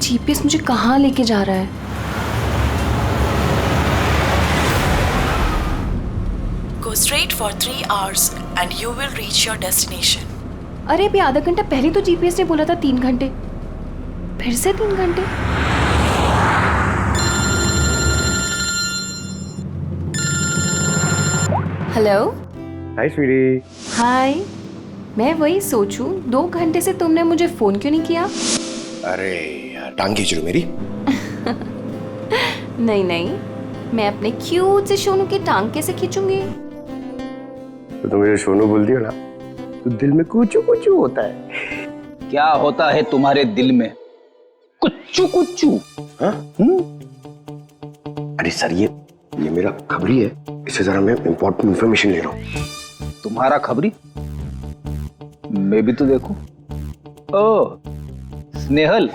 GPS मुझे कहाँ लेके जा रहा है? Go straight for 3 hours and you will reach your destination. अरे अभी आधा घंटा पहले तो जीपीएस ने बोला था 3 घंटे, फिर से 3 घंटे। हेलो। हाय स्वीटी। हाय। मैं वही सोचूं 2 घंटे से तुमने मुझे फोन क्यों नहीं किया? अरे यार टांग खींच रही हो मेरी। नहीं नहीं, मैं अपने क्यूट से सोनू की टांग कैसे खींचूंगी? तो तुम मुझे सोनू बोलती हो ना, तो दिल में कुचू कुचू होता है। क्या होता है तुम्हारे दिल में? कुच्चू कुच्चू। हाँ? अरे सर ये मेरा खबरी है, इससे जरा मैं इंपॉर्टेंट इंफॉर्मेशन ले रहा हूँ। तुम्हारा खबरी? मैं भी तो देखूं। ओ स्नेहल,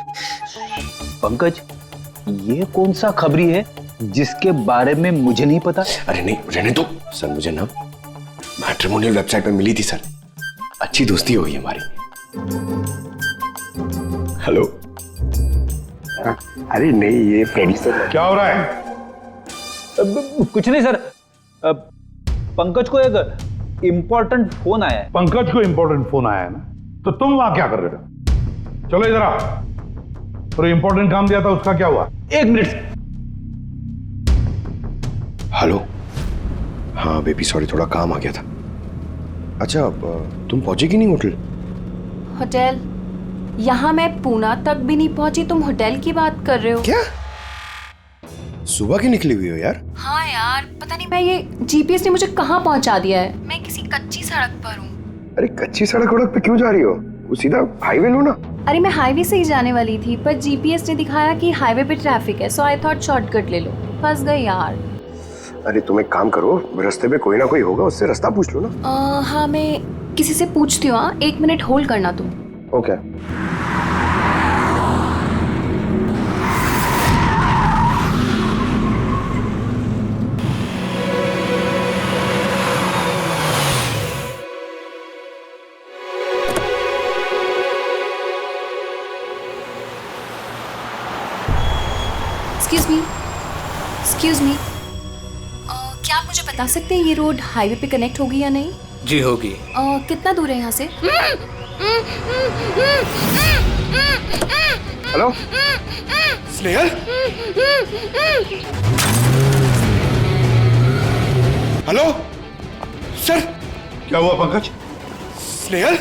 पंकज, ये कौन सा खबरी है जिसके बारे में मुझे नहीं पता? अरे नहीं रहने दो सर, मुझे ना मैट्रिमोनियल वेबसाइट पे मिली थी सर, अच्छी दोस्ती हो गई हमारी। हेलो। अरे नहीं ये फ्रेंड सर। क्या हो रहा है? कुछ नहीं सर, पंकज को एक इम्पोर्टेंट फोन आया है। पंकज को इंपॉर्टेंट फोन आया है ना, तो तुम वहां क्या कर रहे हो? चलो इधर आओ। और इंपॉर्टेंट काम दिया था उसका क्या हुआ? 1 मिनट। हेलो। हाँ बेबी सॉरी, थोड़ा काम आ गया था। अच्छा तुम पहुंचे कि नहीं होटल? होटल? यहाँ मैं पूना तक भी नहीं पहुंची, तुम होटल की बात कर रहे हो? क्या सुबह की निकली हुई हो यार? हाँ यार, पता नहीं मैं ये जीपीएस ने मुझे कहाँ पहुंचा दिया है। मैं किसी कच्ची सड़क पर हूँ। अरे कच्ची सड़क वड़क पे क्यों जा रही हो? वो सीधा हाईवे लो ना। अरे मैं हाईवे से ही जाने वाली थी, पर जीपीएस ने दिखाया कि हाईवे पे ट्रैफिक है, सो आई थॉट शॉर्टकट ले लो। फंस गई यार। अरे तुम एक काम करो, रास्ते पे कोई ना कोई होगा, उससे रास्ता पूछ लो ना। हाँ मैं किसी से पूछती हूँ। 1 मिनट होल्ड करना तुम। ओके। एक्सक्यूज मी, क्या आप मुझे बता सकते हैं ये रोड हाईवे पे कनेक्ट होगी या नहीं? जी होगी। कितना दूर है यहाँ से? हेलो स्नेहल। Hello sir. क्या हुआ पंकज? स्नेहल।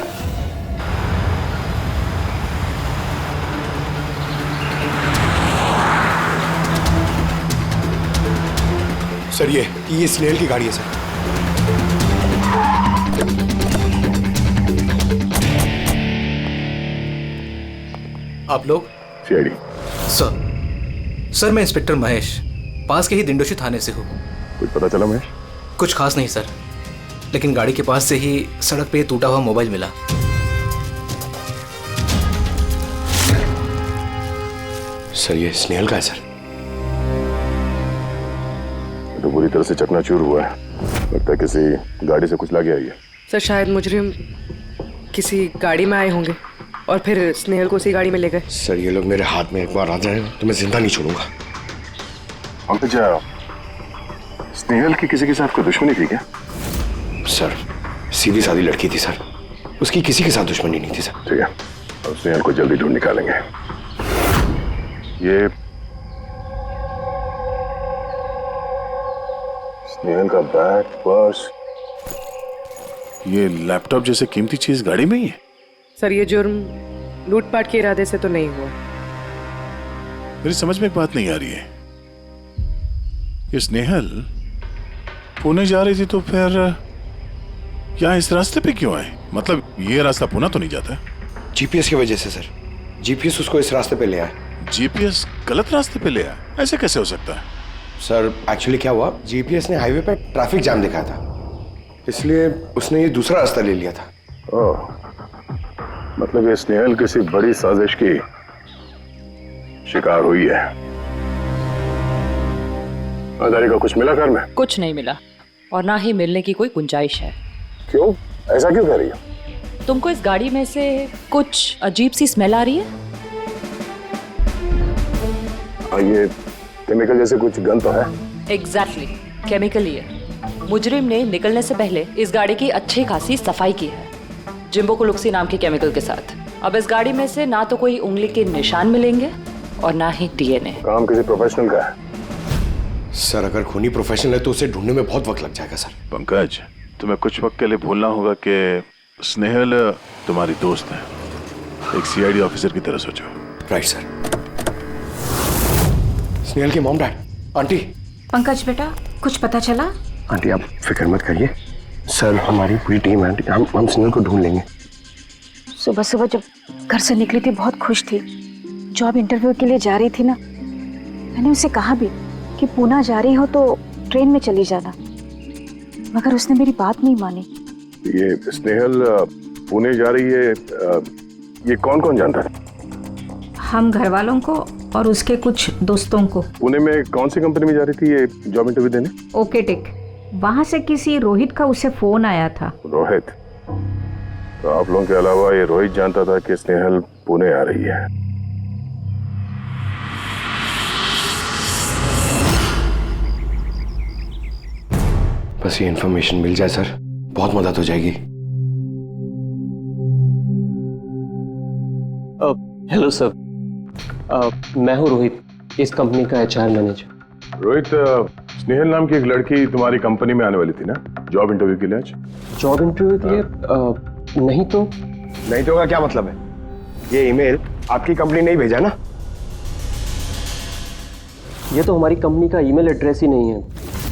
सर ये स्नेहल की गाड़ी है सर। आप लोग? सीआईडी। सर मैं इंस्पेक्टर महेश, पास के ही दिंडोशी थाने से हूँ। कुछ पता चला महेश? कुछ खास नहीं सर, लेकिन गाड़ी के पास से ही सड़क पे टूटा हुआ मोबाइल मिला। सर ये स्नेहल का है सर। तो पूरी तरह से चकनाचूर हुआ है, लगता है किसी गाड़ी से कुछ लग गया है। सर शायद मुजरिम किसी गाड़ी में आए होंगे और फिर स्नेहल को उसी गाड़ी में ले गए। सर ये लोग मेरे हाथ में एक बार आ जाए तो मैं जिंदा नहीं छोड़ूंगा। पंकज, स्नेहल की किसी के साथ कोई दुश्मनी थी क्या? सर सीधी सादी लड़की थी सर, उसकी किसी के साथ दुश्मनी नहीं थी सर। ठीक है, अब स्नेहल को जल्दी ढूंढ निकालेंगे। ये स्नेहल का बैग, पर्स, ये लैपटॉप जैसे कीमती चीज गाड़ी में ही है। सर ये जुर्म लूटपाट के इरादे से तो नहीं हुआ। मेरी समझ में एक बात नहीं आ रही है, ये स्नेहल पुणे जा रही थी तो फिर यहाँ इस रास्ते पे क्यों आए? मतलब ये रास्ता पुणे तो नहीं जाता? जीपीएस की वजह से सर, जीपीएस उसको इस रास्ते पे ले आया। जीपीएस गलत रास्ते पे ले आया? ऐसे कैसे हो सकता है? सर एक्चुअली क्या हुआ, जीपीएस ने हाईवे पे ट्रैफिक जाम दिखाया था, इसलिए उसने ये दूसरा रास्ता ले लिया था। ओह, मतलब ये स्नेहल किसी बड़ी साजिश की शिकार हुई है। आधारी का कुछ मिला घर में? कुछ नहीं मिला और ना ही मिलने की कोई गुंजाइश है। क्यों? ऐसा क्यों कह रही हो? तुमको इस गाड़ी में से कुछ अजीब सी स्मेल आ रही है? और ये केमिकल जैसे कुछ गन तो है? एग्जैक्टली केमिकल ही है। मुजरिम ने निकलने से पहले इस गाड़ी की अच्छी खासी सफाई की है जिम्बो कुलुक्सी नाम के केमिकल के साथ। अब इस गाड़ी में से ना तो कोई उंगली के निशान मिलेंगे और ना ही डीएनए। काम किसी प्रोफेशनल का है। सर अगर खूनी प्रोफेशनल है तो उसे ढूंढने में बहुत वक्त लग जाएगा सर। पंकज, तुम्हें कुछ वक्त के लिए भूलना होगा कि स्नेहल तुम्हारी दोस्त है, एक सीआईडी ऑफिसर की तरह सोचो। Right sir. स्नेहल के मॉम डैड, आंटी। पंकज बेटा, कुछ पता चला? आंटी आप फिक्र मत करिए, सर हमारी पूरी टीम है आंटी, हम स्नेहल को ढूंढ लेंगे। सुबह सुबह जब घर से निकली थी बहुत खुश थी, जॉब इंटरव्यू के लिए जा रही थी ना, मैंने उसे कहा भी कि पूना जा रही हो तो ट्रेन में चली जाना, मगर उसने मेरी बात नहीं मानी। ये स्नेहल पुणे जा रही है, ये कौन कौन जानता है? हम घर वालों को और उसके कुछ दोस्तों को। पुणे में कौन सी कंपनी में जा रही थी ये जॉब इंटरव्यू देने? Okay take. वहां से किसी रोहित का उसे फोन आया था। रोहित? तो आप लोगों के अलावा ये रोहित जानता था कि स्नेहल पुणे आ रही है। बस ये इन्फॉर्मेशन मिल जाए सर, बहुत मदद हो जाएगी। हेलो सर, मैं हूँ रोहित, इस कंपनी का एचआर मैनेजर। रोहित, स्नेहल नाम की एक लड़की तुम्हारी कंपनी में आने वाली थी ना जॉब इंटरव्यू के लिए आज? जॉब इंटरव्यू के लिए? नहीं तो। नहीं तो का क्या मतलब है? ये ईमेल आपकी कंपनी ने ही भेजा ना? ये तो हमारी कंपनी का ईमेल एड्रेस ही नहीं है,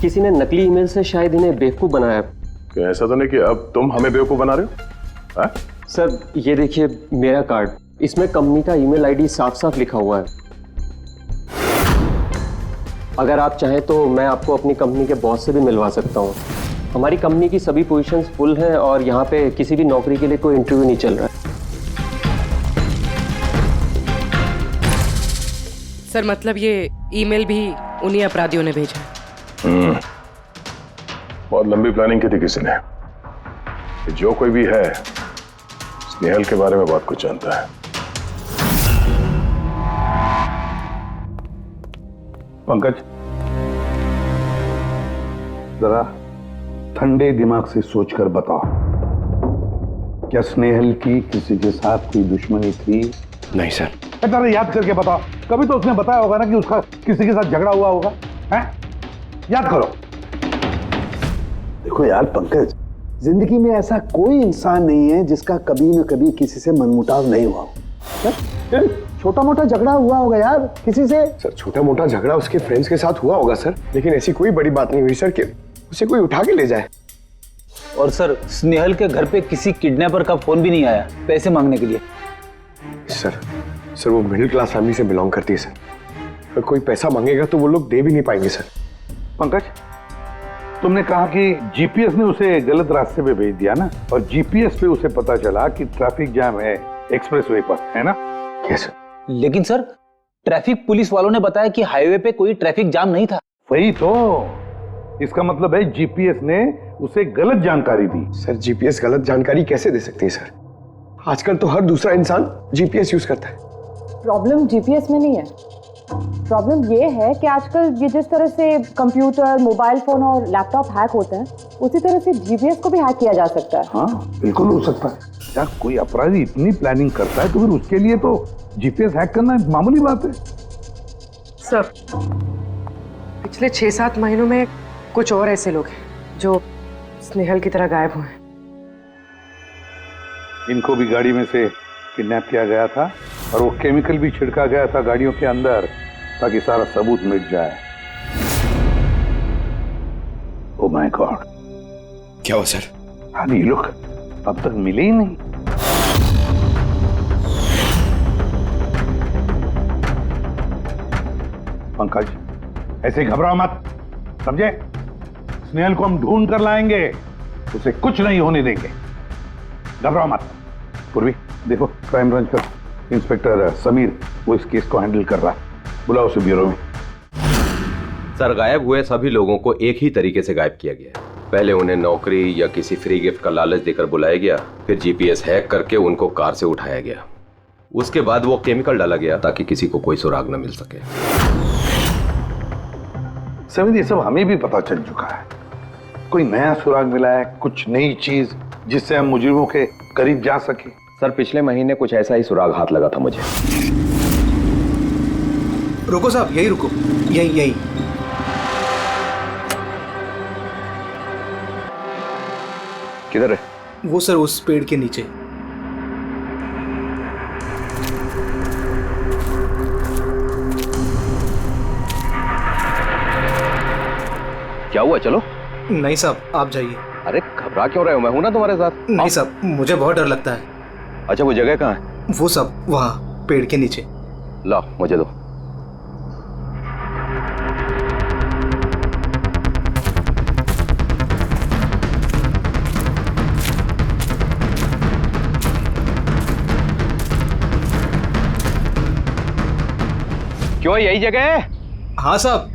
किसी ने नकली ईमेल से शायद इन्हें बेवकूफ़ बनाया। क्या ऐसा तो नहीं कि अब तुम हमें बेवकूफ़ बना रहे हो? सर ये देखिए मेरा कार्ड, इसमें कंपनी का ईमेल आईडी साफ साफ लिखा हुआ है। अगर आप चाहें तो मैं आपको अपनी कंपनी के बॉस से भी मिलवा सकता हूँ। हमारी कंपनी की सभी पोजीशंस फुल हैं और यहाँ पे किसी भी नौकरी के लिए कोई इंटरव्यू नहीं चल रहा है। सर मतलब ये ईमेल भी उन्हीं अपराधियों ने भेजा है। बहुत लंबी प्लानिंग की थी किसी ने। जो कोई भी है स्नेहल के बारे में बहुत कुछ जानता है। पंकज, जरा ठंडे दिमाग से सोचकर बताओ, क्या स्नेहल की किसी के साथ कोई दुश्मनी थी? नहीं सर। जरा याद करके बताओ, कभी तो उसने बताया होगा ना कि उसका किसी के साथ झगड़ा हुआ होगा, हैं? याद करो। देखो यार पंकज, जिंदगी में ऐसा कोई इंसान नहीं है जिसका कभी न कभी किसी से मनमुटाव नहीं हुआ हो। छोटा मोटा झगड़ा हुआ होगा यार किसी से। सर छोटा मोटा झगड़ा उसके फ्रेंड्स के साथ हुआ होगा सर, लेकिन ऐसी कोई बड़ी बात नहीं हुई सर कि उसे कोई उठा के ले जाए। और सर स्नेहल के घर पे किसी किडनैपर का फोन भी नहीं आया पैसे मांगने के लिए। सर वो मिडिल क्लास फैमिली से बिलोंग करती है सर, अगर कोई पैसा मांगेगा तो वो लोग दे भी नहीं पाएंगे सर। पंकज, तुमने कहा कि जीपीएस ने उसे गलत रास्ते पे भेज दिया ना, और जीपीएस पे उसे पता चला कि ट्रैफिक जाम है एक्सप्रेसवे पर, है ना? Yes sir. लेकिन सर ट्रैफिक पुलिस वालों ने बताया कि हाईवे पे कोई ट्रैफिक जाम नहीं था। वही तो, इसका मतलब है जीपीएस ने उसे गलत जानकारी दी। सर जीपीएस गलत जानकारी कैसे दे सकती है सर? आजकल तो हर दूसरा इंसान जीपीएस यूज करता है। प्रॉब्लम जीपीएस में नहीं है, प्रॉब्लम ये है कि आजकल ये जिस तरह से कंप्यूटर, मोबाइल फोन और लैपटॉप हैक होते हैं, उसी तरह से जीपीएस को भी हैक किया जा सकता है। हाँ बिल्कुल हो सकता है यार, कोई अपराधी इतनी प्लानिंग करता है तो फिर उसके लिए तो जीपीएस हैक करना मामूली बात है। सर पिछले 6-7 महीनों में कुछ और ऐसे लोग हैं जो स्नेहल की तरह गायब हुए हैं। इनको भी गाड़ी में से किडनैप किया गया था और वो केमिकल भी छिड़का गया था गाड़ियों के अंदर ताकि सारा सबूत मिट जाए। ओह माय गॉड, क्या हुआ सर? अरे ये लोग अब तक मिले ही नहीं। पंकज ऐसे घबराओ मत, समझे? स्नेहल को हम ढूंढ कर लाएंगे, उसे कुछ नहीं होने देंगे, घबराओ मत। पूर्वी देखो, क्राइम ब्रांच का इंस्पेक्टर समीर वो इस केस को हैंडल कर रहा है, बुलाओ उसे ब्यूरो में। सर गायब हुए सभी लोगों को एक ही तरीके से गायब किया गया है। पहले उन्हें नौकरी या किसी फ्री गिफ्ट का लालच देकर बुलाया गया, फिर जीपीएस हैक करके उनको कार से उठाया गया। उसके बाद वो केमिकल डाला गया ताकि किसी को कोई सुराग न मिल सके। समीर, ये सब हमें भी पता चल चुका है। कोई नया सुराग मिला है, कुछ नई चीज जिससे हम मुजरिमों के करीब जा सके। सर, पिछले महीने कुछ ऐसा ही सुराग हाथ लगा था मुझे। रुको साहब, यही रुको, यही। किधर है? वो सर उस पेड़ के नीचे। क्या हुआ? चलो। नहीं साहब, आप जाइए। अरे घबरा क्यों रहे हो? मैं हूं ना तुम्हारे साथ। नहीं साहब, मुझे बहुत डर लगता है। अच्छा, वो जगह कहाँ है? वो सब वहाँ पेड़ के नीचे। ला, मुझे दो। क्यों, यही जगह है? हाँ साहब।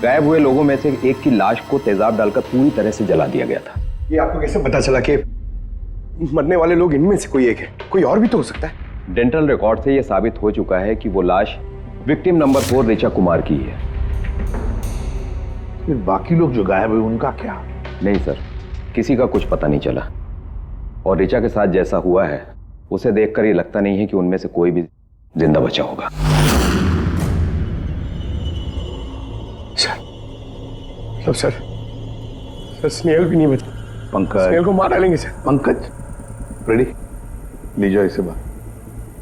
गायब हुए लोगों में से एक की लाश को तेजाब डालकर पूरी तरह से जला दिया गया था। ये आपको कैसे पता चला कि मरने वाले लोग इनमें से कोई एक है? कोई और भी तो हो सकता है। डेंटल रिकॉर्ड से यह साबित हो चुका है कि वो लाश विक्टिम नंबर 4 ऋचा कुमार की है। फिर बाकी लोग जो गायब हुए उनका क्या? नहीं सर, किसी का कुछ पता नहीं चला। और ऋचा के साथ जैसा हुआ है उसे देखकर ये लगता नहीं है कि उनमें से कोई भी जिंदा बचा होगा। सर स्नेहल भी नहीं बचा। पंकज, स्नेहल को मार डालेंगे सर। पंकज, रेडी? ले जाओ इसे बाहर।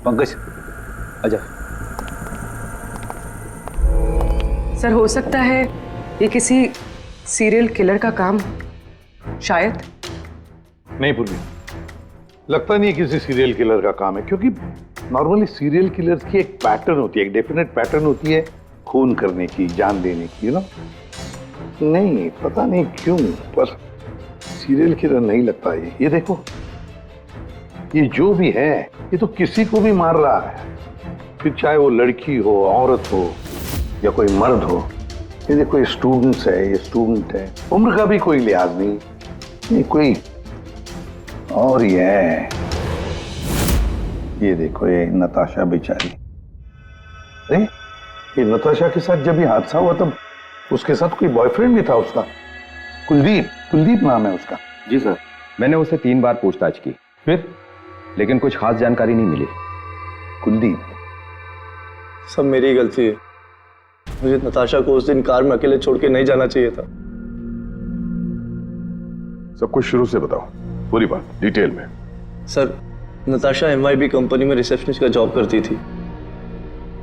पंकज, आजा। सर, हो सकता है ये किसी सीरियल किलर का काम हो, शायद। नहीं पूर्वी, लगता नहीं किसी सीरियल किलर का काम है, क्योंकि नॉर्मली सीरियल किलर्स की एक पैटर्न होती है, एक डेफिनेट पैटर्न होती है खून करने की, जान देने की, यू नो। नहीं, पता नहीं क्यों, पर सीरियल किलर नहीं लगता ये देखो, ये जो भी है ये तो किसी को भी मार रहा है, फिर चाहे वो लड़की हो, औरत हो या कोई मर्द हो। ये देखो, ये स्टूडेंट्स है, ये स्टूडेंट है, उम्र का भी कोई लिहाज नहीं, कोई और ही है। ये देखो, ये नताशा बेचारी। अरे ये नताशा के साथ जब ये हादसा हुआ तब उसके साथ कोई बॉयफ्रेंड भी था उसका, कुलदीप नाम है उसका। जी सर, मैंने उसे 3 बार पूछताछ की, फिर लेकिन कुछ खास जानकारी नहीं मिली। कुलदीप? सब मेरी गलती है, मुझे नताशा को उस दिन कार में अकेले छोड़ के नहीं जाना चाहिए था। सब कुछ शुरू से बताओ, पूरी बात डिटेल में। सर, नताशा MYB कंपनी में रिसेप्शनिस्ट का जॉब करती थी।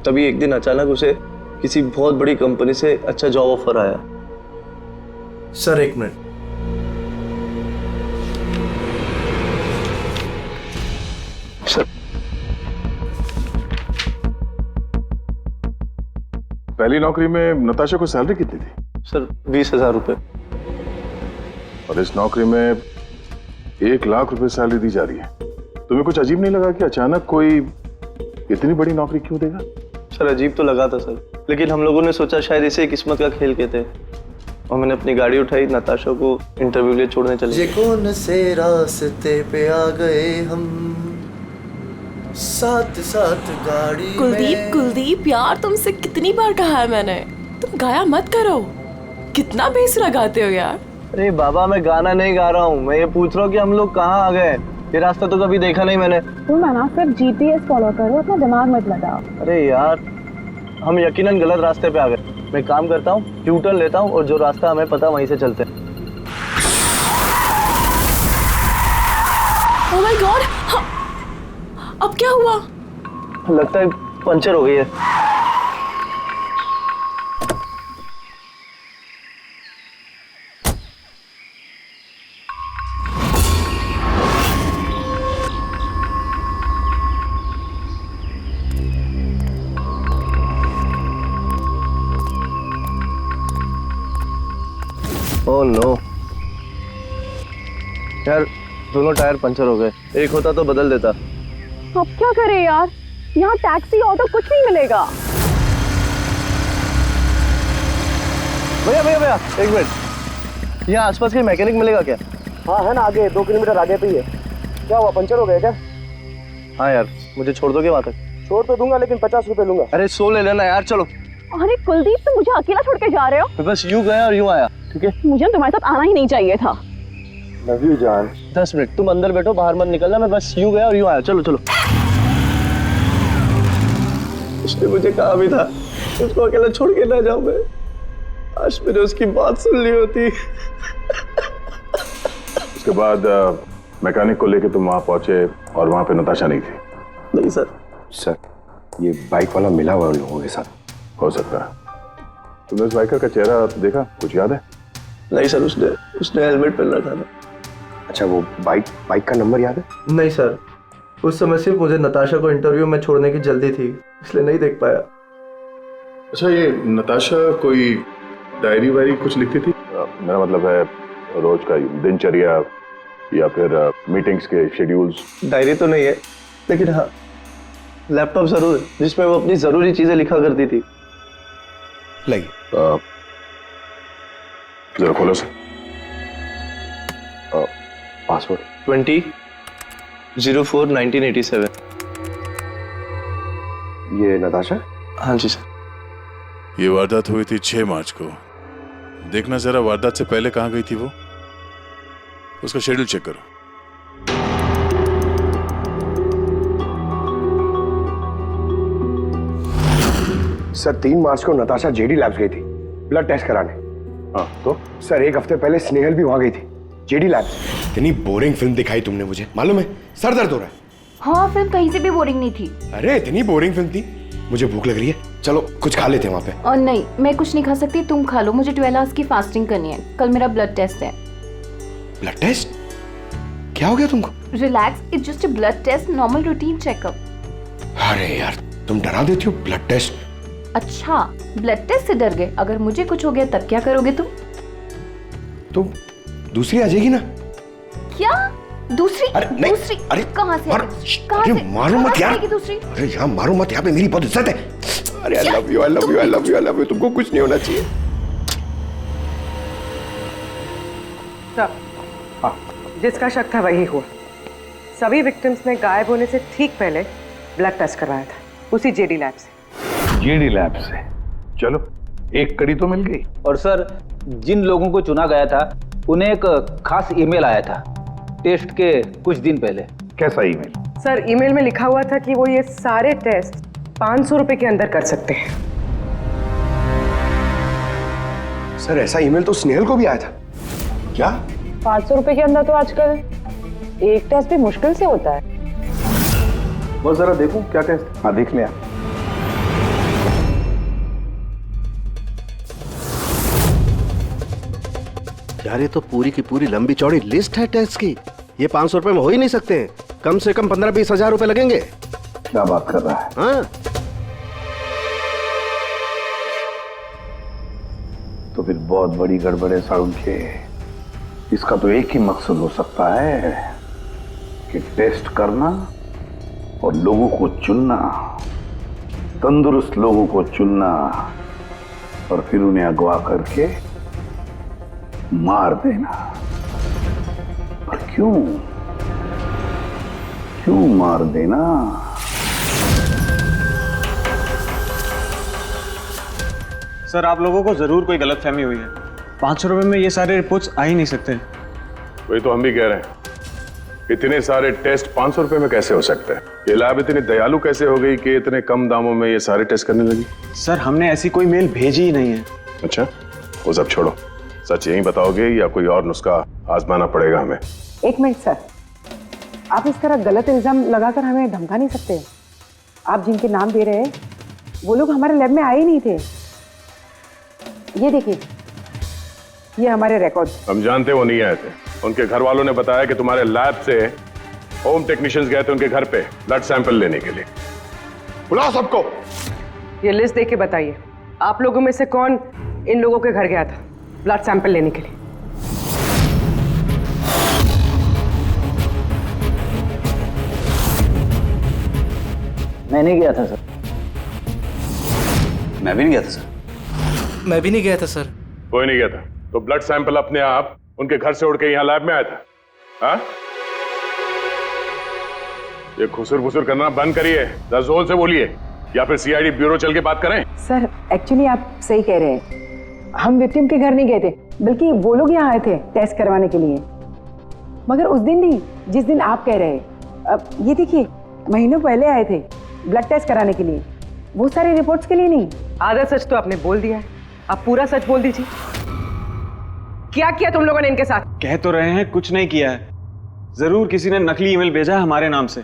तभी एक दिन अचानक उसे किसी बहुत बड़ी कंपनी से अच्छा जॉब ऑफर आया। सर एक मिनट। सर, पहली नौकरी में नताशा को सैलरी कितनी थी? सर 20,000 रुपए। और इस नौकरी में 1 लाख रुपए सैलरी दी जा रही है। तुम्हें कुछ अजीब नहीं लगा कि अचानक कोई इतनी बड़ी नौकरी क्यों देगा? सर अजीब तो लगा था सर, लेकिन हम लोगों ने सोचा शायद इसे किस्मत का खेल कहते हैं, और मैंने अपनी गाड़ी उठाई, नताशा को इंटरव्यू लिए छोड़ने चले। ये कौन से रास्ते पे आ गए हम, साथ साथ गाड़ी में। कुलदीप यार, तुमसे कितनी बार कहा है मैंने, तुम गाया मत करो, कितना बेसुरा गाते हो यार। अरे बाबा, मैं गाना नहीं गा रहा हूँ, मैं ये पूछ रहा हूँ कि हम लोग कहाँ आ गए। ये रास्ता तो कभी देखा नहीं मैंने। तुम ना सिर्फ GPS फॉलो करो, अपना दिमाग मत लगाओ। अरे यार, हम यकीनन गलत रास्ते पे आ गए। मैं काम करता हूँ, ट्यूटर्न लेता हूँ और जो रास्ता हमें पता वहीं से चलते हैं। ओह माय गॉड, अब क्या हुआ? लगता है पंचर हो गई है। ओह नो यार, दोनों टायर पंचर हो गए। एक होता तो बदल देता। अब क्या करें यार, यहाँ टैक्सी ऑटो कुछ नहीं मिलेगा। भैया भैया भैया, एक मिनट, यहाँ आसपास कोई मैकेनिक मिलेगा क्या? हाँ है ना, आगे 2 किलोमीटर आगे पे ही है। क्या हुआ, पंचर हो गया क्या? हाँ यार, मुझे छोड़ दोगे वहाँ तक? छोड़ तो दूंगा, लेकिन 50 रुपए लूंगा। अरे 100 ले लेना यार, चलो। अरे कुलदीप, तुम मुझे अकेला छोड़ के जा रहे हो? मैं बस यूं गया और यूं आया, ठीक है? मुझे तुम्हारे साथ आना ही नहीं चाहिए था। लव यू जान। 10 मिनट तुम अंदर बैठो, बाहर मत निकलना। मैं बस यूं गया और यूं आया। चलो चलो। उसने मुझे कहा भी था उसको अकेला छोड़ के ना जाऊं मैं। आज मैंने उसकी बात सुन ली होती। उसके बाद मैकेनिक को लेके तुम वहां पहुंचे और वहां पे नताशा नहीं थी? नहीं सर। सर, ये बाइक वाला मिला हुआ लोगों के साथ। हो सकता है। तुमने उस बाइकर का चेहरा देखा, कुछ याद है? नहीं सर, उसने हेलमेट पहन रखा था। अच्छा, वो बाइक का नंबर याद है? नहीं सर, उस समय सिर्फ मुझे नताशा को इंटरव्यू में छोड़ने की जल्दी थी, इसलिए नहीं देख पाया। अच्छा, ये नताशा कोई डायरी वायरी कुछ लिखती थी? मेरा मतलब है रोज का दिनचर्या या फिर मीटिंग्स के शेड्यूल्स। डायरी तो नहीं है, लेकिन हाँ लैपटॉप जरूर है जिसमें वो अपनी जरूरी चीजें लिखा करती थी। लाइए जरा खोलो सर। पासवर्ड 20/04/1987। ये नताशा? हाँ जी सर। ये वारदात हुई थी 6 मार्च को। देखना जरा वारदात से पहले कहाँ गई थी वो, उसका शेड्यूल चेक करो। सर, 3 मार्च को नताशा जेडी लैब्स गई थी ब्लड टेस्ट कराने। हाँ तो? सर, 1 हफ्ते पहले स्नेहल भी वहां गई थी जेडी लैब्स। इतनी बोरिंग फिल्म दिखाई तुमने मुझे, मालूम है? सर दर्द हो रहा है। हाँ, फिल्म कहीं से भी बोरिंग नहीं थी। अरे इतनी बोरिंग फिल्म थी। मुझे भूख लग रही है, चलो कुछ खा लेते हैं वहां पे। और नहीं, मैं कुछ नहीं खा सकती, तुम खा लो। मुझे 12 आवर्स की फास्टिंग करनी है, कल मेरा ब्लड टेस्ट है। Blood test? क्या हो गया तुमको? Relax, it's just a blood test, normal routine checkup. अरे यार, तुम डरा देती हो। Blood test? अच्छा, ब्लड टेस्ट से डर गए? अगर मुझे कुछ हो गया तब क्या करोगे तुम? तो दूसरी आ जाएगी ना? क्या दूसरी? अरे नहीं, दूसरी अरे कहाँ से? कहाँ अरे से? मारो मत यार। आएगी दूसरी? अरे यहाँ मारो मत, यहाँ पे मेरी बहुत इज्जत है। अरे I love you, I love you, I love you, I love you. तुमको कुछ नहीं होना चाहिए। जिसका शक था वही हुआ। सभी विक्टिम्स ने गायब होने से ठीक पहले ब्लड टेस्ट करवाया था, उसी जेडी लैब से। जेडी लैब से? चलो, एक कड़ी तो मिल गई। और सर, जिन लोगों को चुना गया था उन्हें एक खास ईमेल आया था टेस्ट के कुछ दिन पहले। कैसा ईमेल? सर, ईमेल में लिखा हुआ था कि वो ये सारे टेस्ट 500 रुपए के अंदर कर सकते हैं। सर, ऐसा ईमेल तो स्नेहल को भी आया था। क्या? 500 रुपए के अंदर तो आजकल एक टेस्ट भी मुश्किल से होता है। बस जरा देखो क्या टेस्ट। हाँ देख लिया। यार, ये तो पूरी की पूरी लंबी चौड़ी लिस्ट है टेस्ट की। ये 500 रुपए में हो ही नहीं सकते हैं। कम से कम 15-20 हजार रुपए लगेंगे। क्या बात कर रहा है? हाँ, तो फिर बहुत बड़ी गड़बड़ है सारुण के। इसका तो एक ही मकसद हो सकता है कि टेस्ट करना और लोगों को चुनना, तंदुरुस्त लोगों को चुनना और फिर उन्हें अगवा करके मार देना। पर क्यों मार देना? सर, आप लोगों को जरूर कोई गलतफहमी हुई है। 500 रुपए में ये सारे रिपोर्ट्स आ ही नहीं सकते। वही तो हम भी कह रहे हैं, इतने सारे टेस्ट 500 रुपए में कैसे हो सकते हैं? ये लैब इतनी दयालु कैसे हो गई कि इतने कम दामों में ये सारे टेस्ट करने लगी? सर, हमने ऐसी कोई मेल भेजी ही नहीं है। अच्छा, वो सब छोड़ो, सच यही बताओगे या कोई और नुस्खा आजमाना पड़ेगा हमें? एक मिनट सर, आप इस तरह गलत इल्जाम लगाकर हमें धमका नहीं सकते। आप जिनके नाम दे रहे हैं वो लोग हमारे लैब में आए ही नहीं थे। ये देखिए, ये हमारे रिकॉर्ड। हम जानते वो नहीं आए थे। उनके घर वालों ने बताया कि तुम्हारे लैब से होम टेक्नीशियंस गए थे उनके घर पे ब्लड सैंपल लेने के लिए। बुलाओ सबको। ये लिस्ट देख के बताइए, आप लोगों में से कौन इन लोगों के घर गया था ब्लड सैंपल लेने के लिए? मैंने गया था सर। मैं भी नहीं गया था सर। मैं भी नहीं गया था सर। कोई नहीं गया था तो ब्लड सैंपल अपने आप उनके घर से उड़ के यहाँ लैब में आया था? हाँ? ये खुसुर फुसुर करना बंद करिए, जरा जोर से बोलिए, या फिर सीआईडी ब्यूरो चल के बात करें। सर एक्चुअली आप सही कह रहे हैं, हम विक्टिम के घर नहीं गए थे, बल्कि वो लोग यहाँ आए थे टेस्ट करवाने के लिए। मगर उस दिन नहीं जिस दिन आप कह रहे हैं। अब ये देखिए, महीनों पहले आए थे ब्लड टेस्ट कराने के लिए, वो सारी रिपोर्ट्स के लिए नहीं। आधा सच तो आपने बोल दिया है, आप पूरा सच बोल दीजिए। क्या किया तुम लोगों ने इनके साथ? कह तो रहे हैं कुछ नहीं किया है, जरूर किसी ने नकली ईमेल भेजा है हमारे नाम से।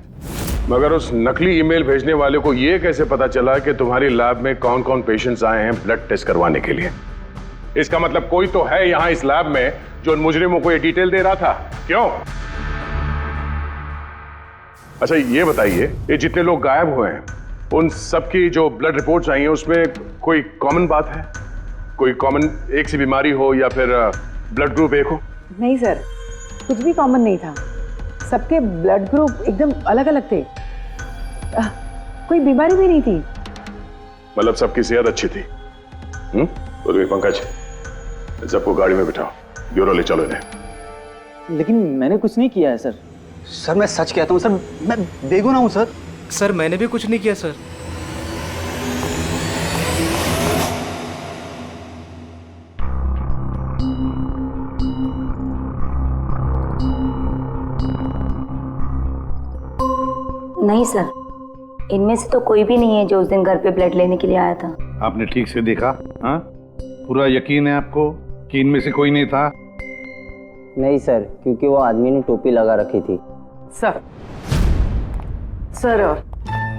मगर उस नकली ईमेल भेजने वाले को ये कैसे पता चला कि तुम्हारी लैब में कौन कौन पेशेंट्स आए हैं ब्लड टेस्ट करवाने के लिए? इसका मतलब कोई तो है यहाँ इस लैब में जो उन मुजरिमों को ये डिटेल दे रहा था। क्यों? अच्छा ये बताइए, ये जितने लोग गायब हुए हैं उन सबकी जो ब्लड रिपोर्ट्स आई हैं उसमें कोई कॉमन बात है? कोई कॉमन एक सी बीमारी हो या फिर ब्लड ग्रुप एक हो? नहीं सर, कुछ भी कॉमन नहीं था। सबके ब्लड ग्रुप एकदम अलग अलग थे। कोई बीमारी भी नहीं थी। मतलब सबकी सेहत अच्छी थी। तो पंकज, सबको गाड़ी में बिठाओ, ब्यूरो ले चलो इन्हें। लेकिन मैंने कुछ नहीं किया है सर। सर मैं सच कहता हूँ सर, मैं बेगुनाह हूँ सर। सर मैंने भी कुछ नहीं किया सर। नहीं सर, इनमें से तो कोई भी नहीं है जो उस दिन घर पे ब्लड लेने के लिए आया था। आपने ठीक से देखा? हाँ, पूरा यकीन है आपको कि इनमें से कोई नहीं था? नहीं सर, क्योंकि वो आदमी ने टोपी लगा रखी थी। सर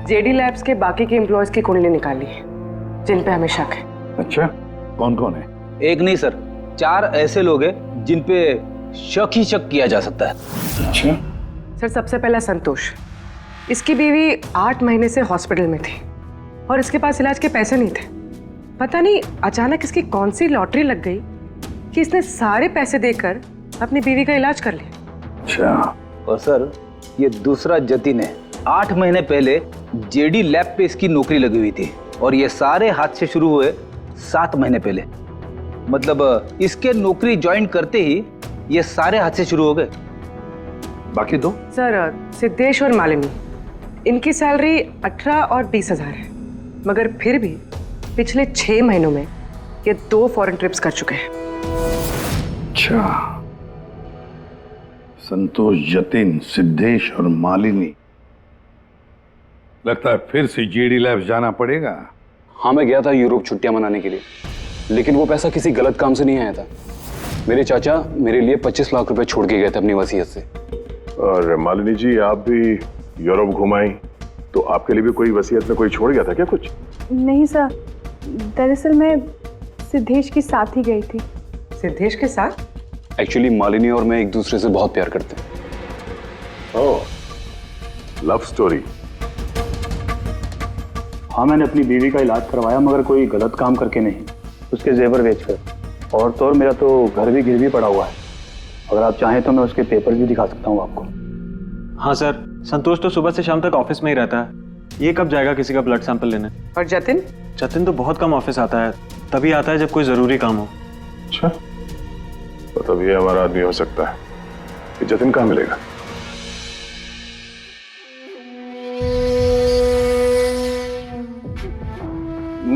जेडी लैब्स के बाकी के एम्प्लॉयज की कुंडली निकाली है जिन पे हमें शक है। अच्छा, कौन कौन है? एक नहीं सर, 4 ऐसे लोग हैं जिन पे शक ही शक किया जा सकता है। अच्छा सर, सबसे पहला संतोष, इसकी बीवी 8 महीने से हॉस्पिटल में थी और इसके पास इलाज के पैसे नहीं थे। पता नहीं अचानक इसकी कौन सी लॉटरी लग गई कि इसने सारे पैसे देकर अपनी बीवी का इलाज कर लिया। अच्छा। और सर ये दूसरा जतिन है, 8 महीने पहले जेडी लैब पे इसकी नौकरी लगी हुई थी और ये सारे हादसे शुरू हुए 7 महीने पहले। मतलब इसके नौकरी ज्वाइन करते ही ये सारे हादसे शुरू हो गए। बाकी 2? सर सिद्धेश और मालिनी, इनकी सैलरी 18 और 20,000 है, मगर फिर भी पिछले 6 महीनों में ये 2 फॉरेन ट्रिप्स कर चुके हैं। अच्छा, संतोष, जतिन, सिद्धेश और मालिनी। लगता है फिर से जेडी लैब्स जाना पड़ेगा। हाँ, मैं गया था यूरोप छुट्टियां मनाने के लिए, लेकिन वो पैसा किसी गलत काम से नहीं आया था। मेरे चाचा मेरे लिए 25 लाख रुपए छोड़ के गए थे अपनी वसीयत से। और मालिनी जी, आप भी यूरोप घुमाई तो आपके लिए भी कोई वसीयत में कोई छोड़ गया था क्या कुछ? नहीं सर, दरअसल मैं सिद्धेश के साथ ही गई थी। सिद्धेश के साथ? एक्चुअली मालिनी और मैं एक दूसरे से बहुत प्यार करते हैं। ओह, लव स्टोरी। हाँ, मैंने अपनी बीवी का इलाज करवाया, मगर कोई गलत काम करके नहीं, उसके जेवर बेचकर। और तो और मेरा तो घर भी गिरवी पड़ा हुआ है। अगर आप चाहें तो मैं उसके पेपर भी दिखा सकता हूँ आपको। हाँ सर, संतोष तो सुबह से शाम तक ऑफिस में ही रहता है, ये कब जाएगा किसी का ब्लड सैंपल लेने? और जतिन? जतिन तो बहुत कम ऑफिस आता है, तभी आता है जब कोई जरूरी काम हो। अच्छा, तो तब ये हमारा आदमी हो सकता है। ये जतिन कहाँ मिलेगा?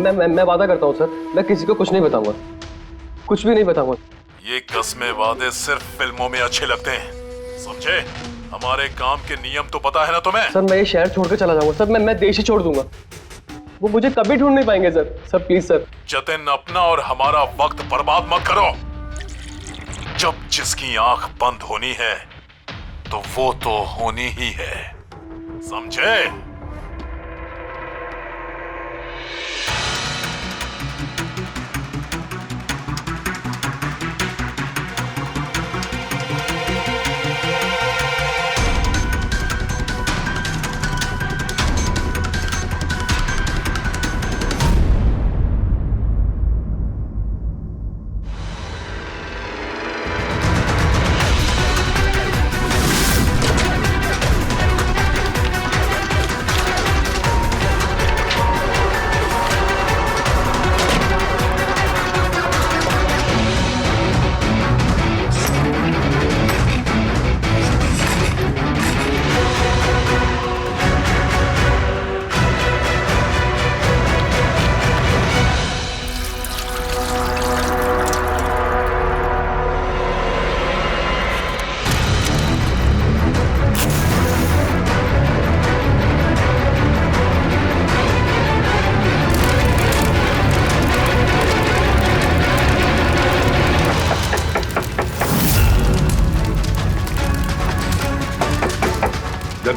मैं वादा करता हूँ सर, मैं किसी को कुछ नहीं बताऊंगा, कुछ भी नहीं बताऊंगा। ये कस्में वादे सिर्फ फिल्मों में अच्छे लगते हैं, समझे? हमारे काम के नियम तो पता है ना तुम्हें? सर मैं ये शहर छोड़कर चला जाऊंगा सर, मैं देश ही छोड़ दूंगा। वो मुझे कभी ढूंढ नहीं पाएंगे सर प्लीज सर। जतिन, अपना और हमारा वक्त बर्बाद मत करो। जब जिसकी आंख बंद होनी है तो वो तो होनी ही है, समझे?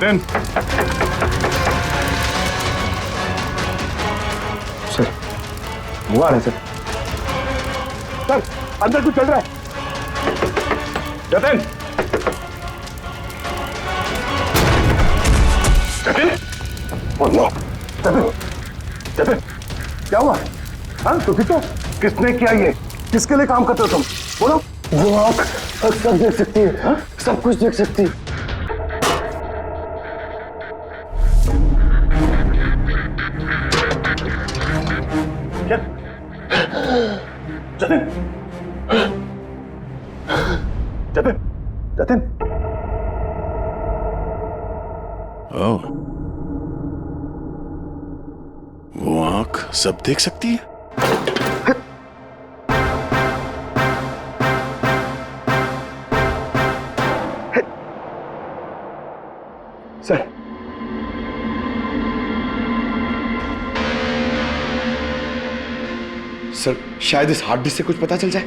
जतिन, सर वो आ रहा है सर। सर अंदर कुछ चल रहा है। जतिन, जतिन, बोलो जतिन, जतिन क्या हुआ? हाँ तो किसने किया ये? किसके लिए काम करते हो तुम? बोलो। वो आँख सब देख सकती है। हाँ? सब कुछ देख सकती है। जतिन, जतिन, जतिन, ओह, वो आंख सब देख सकती है। सर सर शायद इस हार्ड डिस्क से कुछ पता चल जाए।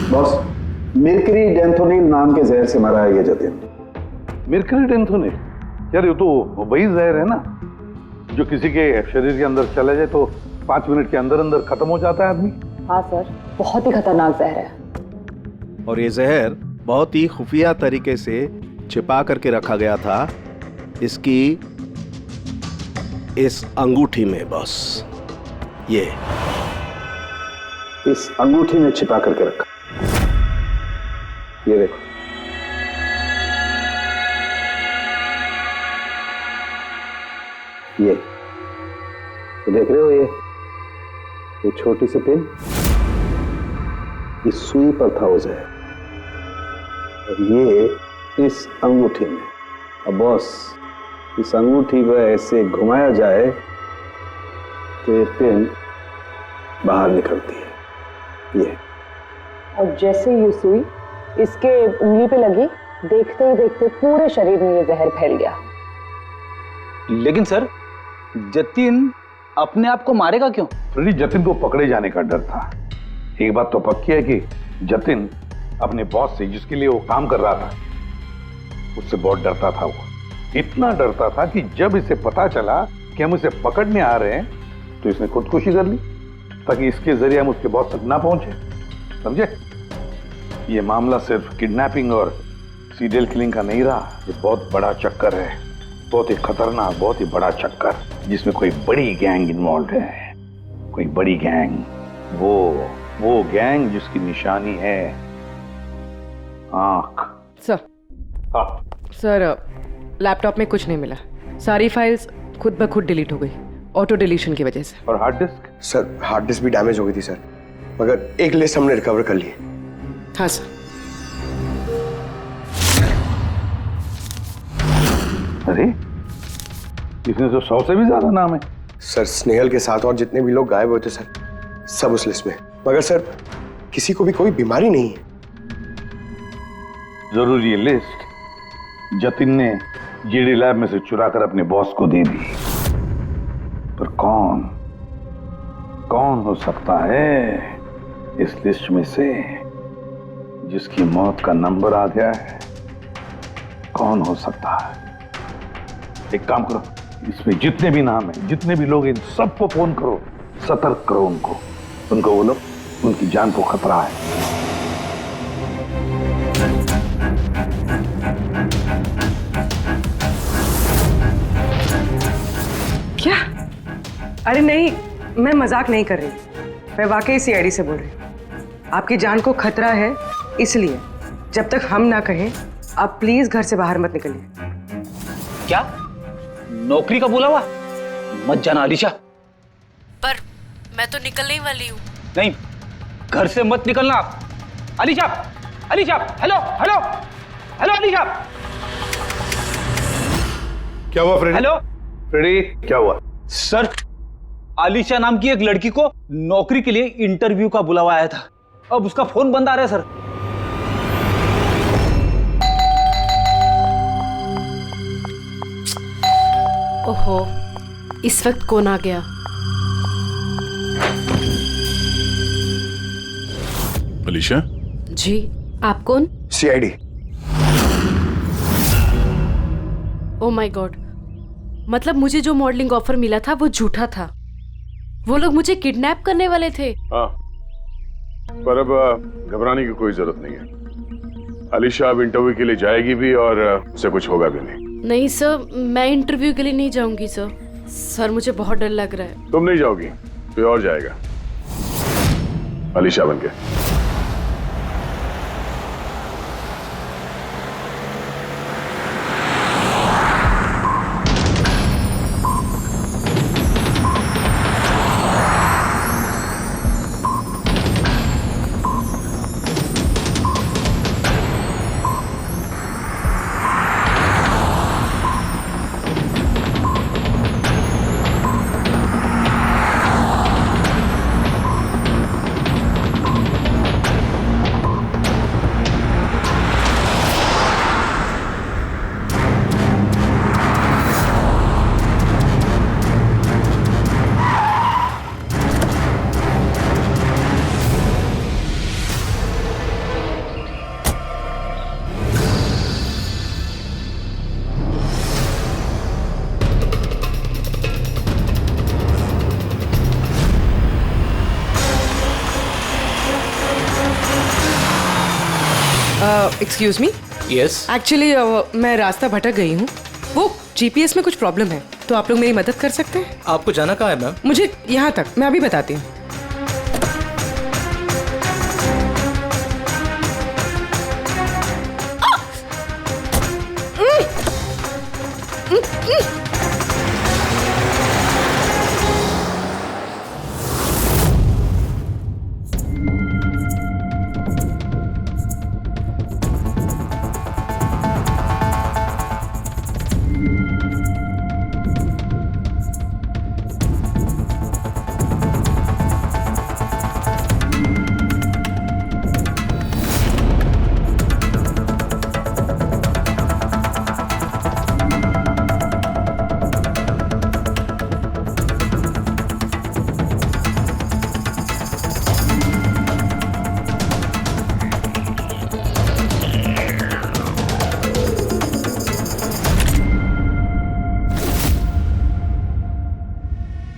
बॉस, मिर्करी डेंथोनिल नाम के जहर से मरा है ये जतिन। मिर्करी डेंथोनिल? यार ये तो वही जहर है ना जो किसी के शरीर के अंदर चला जाए तो 5 मिनट के अंदर अंदर खत्म हो जाता है आदमी। हाँ सर, बहुत ही खतरनाक जहर है। और ये जहर बहुत ही खुफिया तरीके से छिपा करके रखा गया था इसकी इस अंगूठी में बॉस। ये इस अंगूठी में छिपा करके रखा। ये देखो, ये देख रहे हो? ये छोटी सी पिन, इस सुई पर था वो जहर, और ये इस अंगूठी में। अब बॉस, इस अंगूठी को ऐसे घुमाया जाए तो ये पिन बाहर निकलती है। ये और जैसे ये सुई इसके उंगली पे लगी, देखते ही देखते पूरे शरीर में ये जहर फैल गया। लेकिन सर, जतिन अपने आप को मारेगा क्यों? फ्रेडी, जतिन को पकड़े जाने का डर था। एक बात तो पक्की है कि जतिन अपने बॉस से, जिसके लिए वो काम कर रहा था, उससे बहुत डरता था। वो इतना डरता था कि जब इसे पता चला कि हम इसे पकड़ने आ रहे हैं तो इसने खुदकुशी कर ली ताकि इसके जरिए हम उसके बॉस तक ना पहुंचे। समझे? ये मामला सिर्फ किडनैपिंग और सीरियल किलिंग का नहीं रहा, ये बहुत बड़ा चक्कर है, बहुत ही खतरनाक, बहुत ही बड़ा चक्कर, जिसमें कोई बड़ी गैंग इन्वॉल्व है। कोई बड़ी गैंग, वो गैंग जिसकी निशानी है आंख। सर, हाँ सर लैपटॉप में कुछ नहीं मिला। सारी फाइल्स खुद ब खुद डिलीट हो गई, ऑटो डिलीशन की वजह से। और hard disk? Sir hard disk भी डैमेज हो गई थी सर, मगर एक लिस्ट हमने रिकवर कर ली। हाँ सर। अरे इसमें तो 100 से भी ज्यादा नाम है। सर स्नेहल के साथ और जितने भी लोग गायब हुए थे सर, सब उस लिस्ट में। मगर सर किसी को भी कोई बीमारी नहीं है। जरूर ये लिस्ट जतिन ने जीडी लैब में से चुरा कर अपने बॉस को दे दी, पर कौन हो सकता है इस लिस्ट में से जिसकी मौत का नंबर आ गया है? कौन हो सकता है? एक काम करो, इसमें जितने भी नाम हैं, जितने भी लोग, इन सबको फोन करो, सतर्क करो उनको बोलो उनकी जान को खतरा है। क्या? अरे नहीं, मैं मजाक नहीं कर रही, मैं वाकई सीआईडी से बोल रही हूँ। आपकी जान को खतरा है, इसलिए जब तक हम ना कहें आप प्लीज घर से बाहर मत निकलिए। क्या नौकरी का बोला हुआ? मत जाना अलीशा। पर मैं तो निकलने ही वाली हूँ। नहीं, घर से मत निकलना आप। Alisha, Alisha, hello hello hello Alisha. क्या हुआ फ्रेडी? हेलो फ्रेडी, क्या हुआ? सर, आलिशा नाम की एक लड़की को नौकरी के लिए इंटरव्यू का बुलावा आया था, अब उसका फोन बंद आ रहा है सर। ओहो, इस वक्त कौन आ गया? अलीशा? जी, आप कौन? सीआईडी। ओह माय गॉड, मतलब मुझे जो मॉडलिंग ऑफर मिला था वो झूठा था। वो लोग मुझे किडनैप करने वाले थे। हाँ, पर अब घबराने की कोई जरूरत नहीं है। अलीशा अब इंटरव्यू के लिए जाएगी भी और उसे कुछ होगा भी नहीं। नहीं सर, मैं इंटरव्यू के लिए नहीं जाऊंगी सर। सर मुझे बहुत डर लग रहा है। तुम नहीं जाओगी, कोई और जाएगा, अलीशा बनके। Excuse me. यस। एक्चुअली मैं रास्ता भटक गई हूँ। वो जीपीएस में कुछ प्रॉब्लम है, तो आप लोग मेरी मदद कर सकते हैं? आपको जाना कहाँ है मैम? मुझे यहाँ तक, मैं अभी बताती हूँ।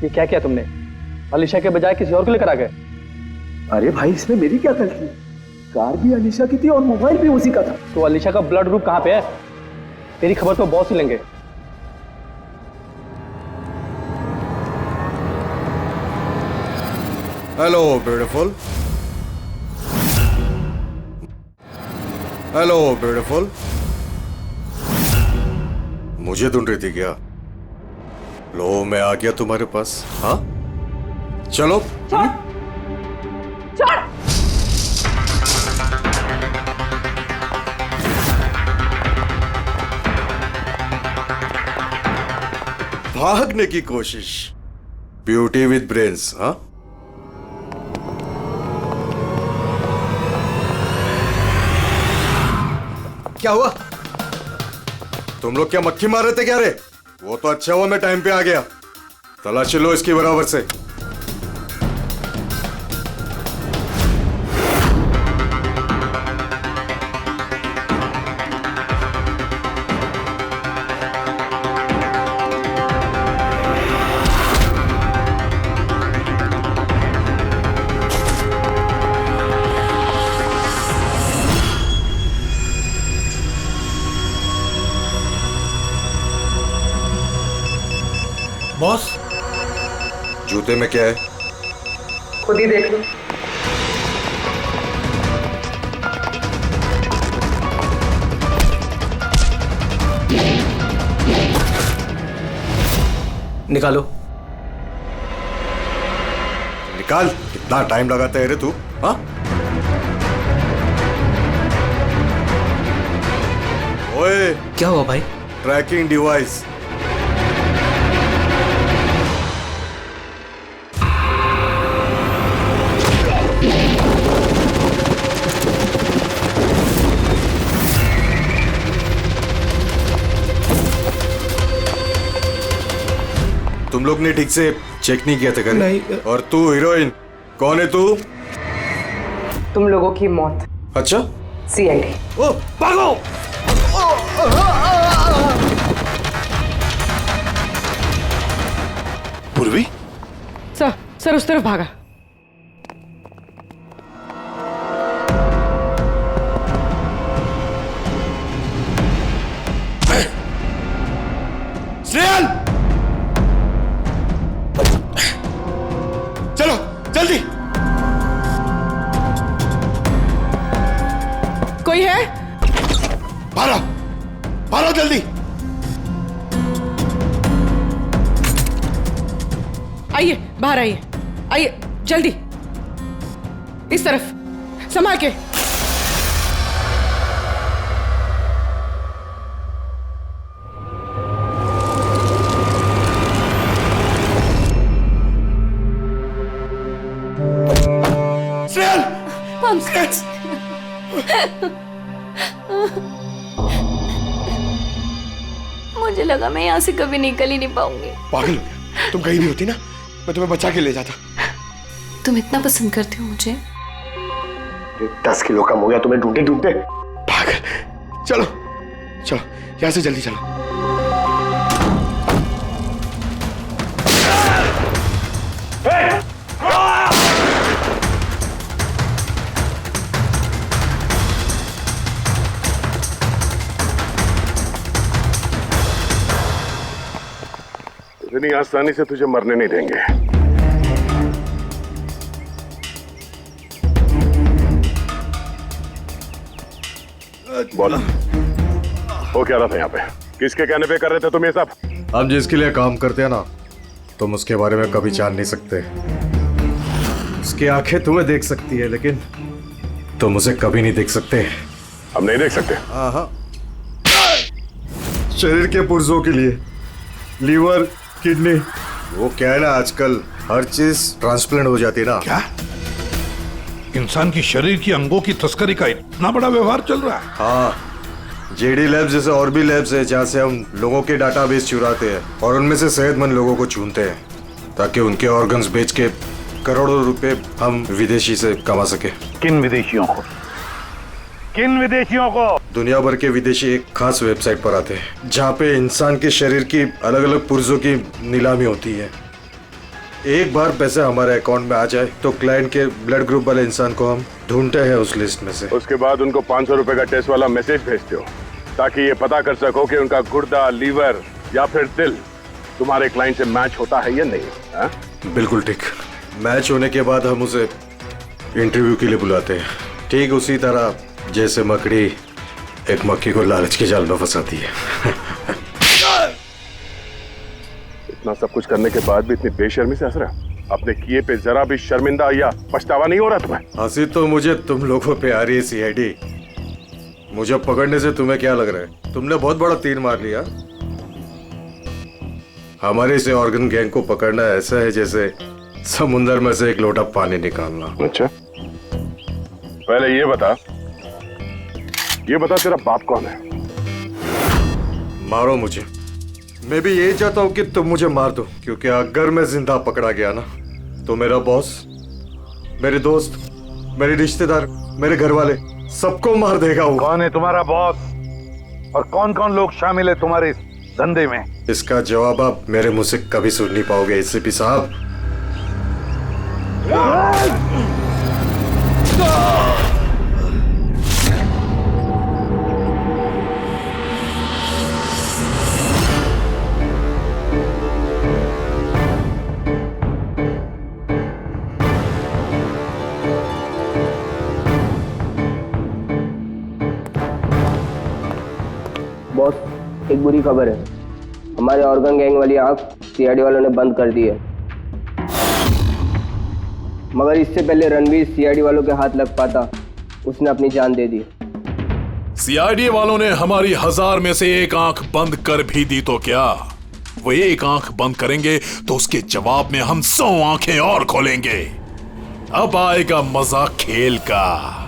ये क्या किया तुमने? अलीशा के बजाय किसी और को लेकर आ गए? अरे भाई, इसमें मेरी क्या गलती? कार भी अलीशा की थी और मोबाइल भी उसी का था। तो अलीशा का ब्लड ग्रुप कहाँ पे है? तेरी खबर तो बॉस ही लेंगे। Hello beautiful. Hello beautiful. मुझे ढूंढ रही थी क्या? लो, मैं आ गया तुम्हारे पास। हाँ, चलो। छोड़। भागने की कोशिश। Beauty with brains. हाँ, क्या हुआ? तुम लोग क्या मक्खी मार रहे थे क्या रे? वो तो अच्छा हुआ मैं टाइम पे आ गया। तलाशी लो इसकी बराबर से। बॉस, जूते में क्या है? खुद ही देख लो। निकालो। निकाल। कितना टाइम लगाता है रे तू? हाँ, ओए, क्या हुआ भाई? Tracking device. तुम लोग ने ठीक से चेक नहीं किया था क्या? नहीं। और तू हीरोइन, कौन है तू? तुम लोगों की मौत। अच्छा, सीआईडी। ओ भागो। सर उस तरफ भागा। स्नेहल, चलो जल्दी। कोई है? भारो, भारो जल्दी। आइए बाहर आइए, आइए जल्दी, इस तरफ, संभाल के। मुझे लगा मैं यहाँ से कभी निकल ही नहीं पाऊंगी। पागल हो गया, तुम कहीं भी होती ना मैं तुम्हें बचा के ले जाता। तुम इतना पसंद करते हो मुझे? 10 किलो कम हो गया तुम्हें ढूंढते ढूंढते। पागल, चलो चलो यहाँ से जल्दी चलो। इतनी आसानी से तुझे मरने नहीं देंगे। बोलो, वो क्या रहा था यहाँ पे? किसके कहने पे कर रहे थे तुम ये सब? हम जिसके लिए काम करते हैं ना, तुम उसके बारे में कभी जान नहीं सकते। उसकी आंखें तुम्हें देख सकती है लेकिन तुम उसे कभी नहीं देख सकते। हम नहीं देख सकते? हाँ, शरीर के पुर्जों के लिए लीवर, किडनी, वो क्या है ना, आजकल हर चीज ट्रांसप्लांट हो जाती है ना। क्या इंसान की शरीर की अंगों की तस्करी का इतना बड़ा व्यवहार चल रहा है? हाँ, जेडी लैब्स जैसे और भी लैब्स है जहाँ से हम लोगों के डाटाबेस चुराते हैं और उनमें से सेहतमंद लोगों को चुनते हैं ताकि उनके ऑर्गन्स बेच के करोड़ों रुपए हम विदेशी से कमा सके। किन विदेशियों को? किन विदेशियों को? दुनिया भर के विदेशी एक खास वेबसाइट पर आते हैं जहाँ पे इंसान के शरीर की अलग अलग पुर्जों की नीलामी होती है। एक बार पैसे हमारे अकाउंट में आ जाए तो क्लाइंट के ब्लड ग्रुप वाले इंसान को हम ढूंढते हैं उस लिस्ट में से। उसके बाद उनको 500 रुपए का टेस्ट वाला मैसेज भेजते हो ताकि ये पता कर सको कि उनका गुर्दा, लीवर या फिर दिल तुम्हारे क्लाइंट से मैच होता है या नहीं। हा? बिल्कुल ठीक। मैच होने के बाद हम उसे इंटरव्यू के लिए बुलाते हैं, ठीक उसी तरह जैसे मकड़ी एक मक्खी को लालच के जाल में फंसाती है। इतना सब कुछ करने के बाद भी इतनी बेशर्मी से हंस रहा? अपने किए पे जरा भी शर्मिंदा या पछतावा नहीं हो रहा तुम्हें? हंसी तो मुझे तुम लोगों पे आ रही है सीआईडी। मुझे पकड़ने से तुम्हें क्या लग रहा है? तुमने बहुत बड़ा तीर मार लिया। हमारे इसे ऑर्गन गैंग को पकड़ना ऐसा है जैसे समुंदर में से एक लोटा पानी निकालना। अच्छा, पहले ये बता तेरा बाप कौन है? मारो मुझे। मैं भी यही चाहता हूँ कि तुम मुझे मार दो, क्योंकि अगर मैं जिंदा पकड़ा गया ना तो मेरा बॉस, मेरे दोस्त, मेरे रिश्तेदार, मेरे घर वाले सबको मार देगा वो। कौन है तुम्हारा बॉस और कौन कौन लोग शामिल है तुम्हारे इस धंधे में? इसका जवाब आप मेरे मुंह से कभी सुन नहीं पाओगे एसीपी साहब। बॉस, एक बुरी खबर है। हमारे ऑर्गन गैंग वाली आंख सीआईडी वालों ने बंद कर दी है, मगर इससे पहले रणवीर सीआईडी वालों के हाथ लग पाता उसने अपनी जान दे दी। सीआईडी वालों ने हमारी 1000 में से एक आंख बंद कर भी दी तो क्या, वो एक आंख बंद करेंगे तो उसके जवाब में हम 100 आंखें और खोलेंगे। अब आएगा मजा खेल का।